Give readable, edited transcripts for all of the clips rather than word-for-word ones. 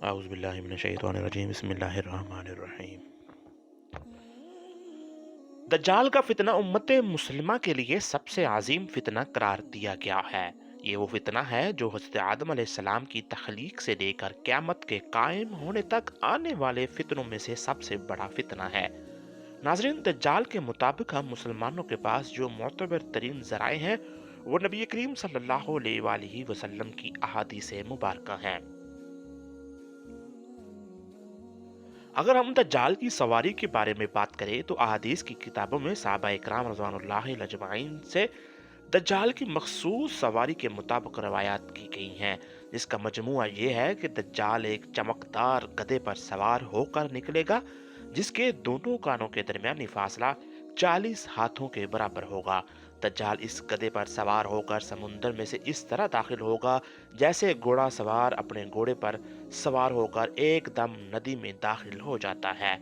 اعوذ باللہ من الشیطان الرجیم بسم اللہ الرحمن الرحیم۔ دجال کا فتنہ امت مسلمہ کے لیے سب سے عظیم فتنہ قرار دیا گیا ہے۔ یہ وہ فتنہ ہے جو حضرت آدم علیہ السلام کی تخلیق سے لے کر قیامت کے قائم ہونے تک آنے والے فتنوں میں سے سب سے بڑا فتنہ ہے۔ ناظرین، دجال کے مطابق ہم مسلمانوں کے پاس جو معتبر ترین ذرائع ہیں وہ نبی کریم صلی اللہ علیہ وآلہ وسلم کی احادیث مبارکہ ہیں۔ اگر ہم دجال کی سواری کے بارے میں بات کریں تو احادیث کی کتابوں میں صحابہ اکرام رضوان اللہ علیہ اجمعین سے دجال کی مخصوص سواری کے مطابق روایات کی گئی ہیں، جس کا مجموعہ یہ ہے کہ دجال ایک چمکدار گدھے پر سوار ہو کر نکلے گا جس کے دونوں کانوں کے درمیانی فاصلہ 40 ہاتھوں کے برابر ہوگا۔ دجال اس گدھے پر سوار ہو کر سمندر میں سے اس طرح داخل ہوگا جیسے گھوڑا سوار اپنے گھوڑے پر سوار ہو کر ایک دم ندی میں داخل ہو جاتا ہے۔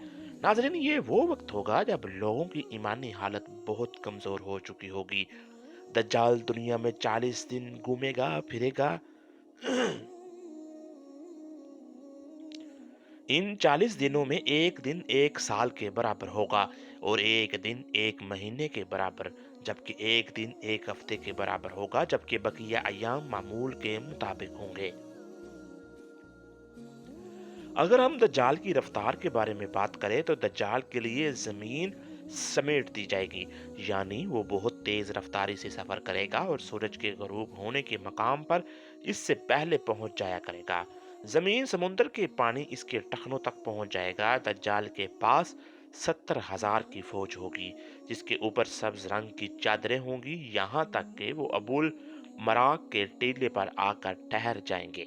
ناظرین، یہ وہ وقت ہوگا جب لوگوں کی ایمانی حالت بہت کمزور ہو چکی ہوگی۔ دجال دنیا میں 40 دن گھومے گا پھرے گا۔ ان 40 دنوں میں ایک دن ایک سال کے برابر ہوگا اور ایک دن ایک مہینے کے برابر، جبکہ ایک دن ایک ہفتے کے برابر ہوگا، جبکہ بقیہ ایام معمول کے مطابق ہوں گے۔ اگر ہم دجال کی رفتار کے بارے میں بات کریں تو دجال کے لیے زمین سمیٹ دی جائے گی، یعنی وہ بہت تیز رفتاری سے سفر کرے گا اور سورج کے غروب ہونے کے مقام پر اس سے پہلے پہنچ جایا کرے گا۔ زمین سمندر کے پانی اس کے ٹخنوں تک پہنچ جائے گا۔ دجال کے پاس 70,000 کی فوج ہوگی جس کے اوپر سبز رنگ کی چادریں ہوں گی، یہاں تک کہ وہ ابول مراق کے ٹیلے پر آ کر ٹھہر جائیں گے۔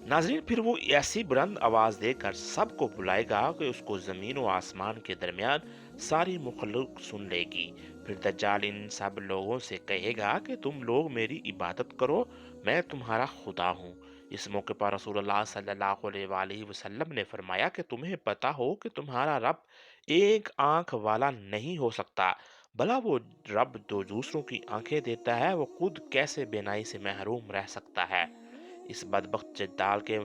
ناظرین، پھر وہ ایسی بلند آواز دے کر سب کو بلائے گا کہ اس کو زمین و آسمان کے درمیان ساری مخلوق سن لے گی۔ پھر دجال ان سب لوگوں سے کہے گا کہ تم لوگ میری عبادت کرو، میں تمہارا خدا ہوں۔ اس موقع پر رسول اللہ صلی اللہ علیہ وآلہ وسلم نے فرمایا کہ تمہیں پتا ہو کہ تمہارا رب ایک آنکھ والا نہیں ہو سکتا، بھلا وہ رب جو دوسروں کی آنکھیں دیتا ہے وہ خود کیسے بینائی سے محروم رہ سکتا ہے؟ اس بدبخت جدال کے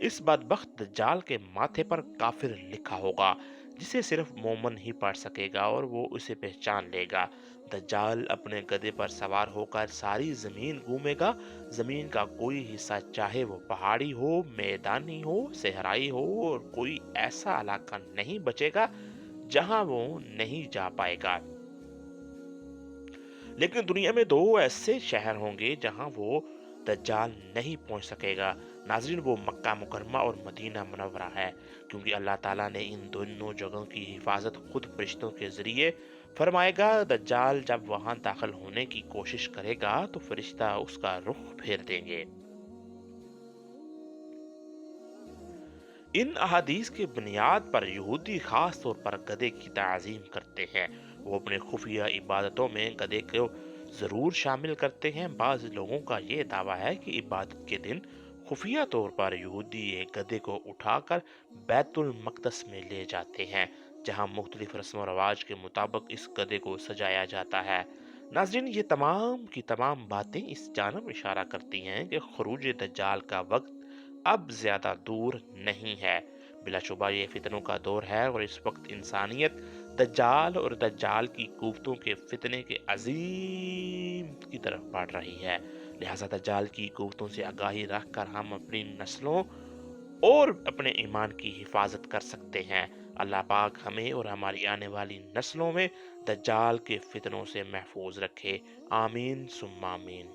اس بدبخت دجال کے ماتھے پر کافر لکھا ہوگا جسے صرف مومن ہی پڑھ سکے گا اور وہ اسے پہچان لے گا۔ دجال اپنے گدھے پر سوار ہو کر ساری زمین گھومے گا۔ زمین کا کوئی حصہ، چاہے وہ پہاڑی ہو، میدانی ہو، صحرائی ہو، اور کوئی ایسا علاقہ نہیں بچے گا جہاں وہ نہیں جا پائے گا۔ لیکن دنیا میں دو ایسے شہر ہوں گے جہاں وہ دجال نہیں پہنچ سکے گا۔ ناظرین، وہ مکہ مکرمہ اور مدینہ منورہ ہے، کیونکہ اللہ تعالیٰ نے ان دونوں جگہوں کی حفاظت خود فرشتوں کے ذریعے فرمائے گا۔ دجال جب وہاں داخل ہونے کی کوشش کرے گا تو فرشتہ اس کا رخ پھیر دیں گے۔ ان احادیث کی بنیاد پر یہودی خاص طور پر گدھے کی تعظیم کرتے ہیں۔ وہ اپنے خفیہ عبادتوں میں گدھے کو ضرور شامل کرتے ہیں۔ بعض لوگوں کا یہ دعویٰ ہے کہ عبادت کے دن خفیہ طور پر یہودی ایک گدھے کو اٹھا کر بیت المقدس میں لے جاتے ہیں، جہاں مختلف رسم و رواج کے مطابق اس گدھے کو سجایا جاتا ہے۔ ناظرین، یہ تمام کی تمام باتیں اس جانب اشارہ کرتی ہیں کہ خروج دجال کا وقت اب زیادہ دور نہیں ہے۔ بلا شبہ یہ فتنوں کا دور ہے اور اس وقت انسانیت دجال اور دجال کی قوتوں کے فتنے کے عظیم کی طرف بڑھ رہی ہے۔ لہذا دجال کی قوتوں سے آگاہی رکھ کر ہم اپنی نسلوں اور اپنے ایمان کی حفاظت کر سکتے ہیں۔ اللہ پاک ہمیں اور ہماری آنے والی نسلوں میں دجال کے فتنوں سے محفوظ رکھے۔ آمین ثم آمین۔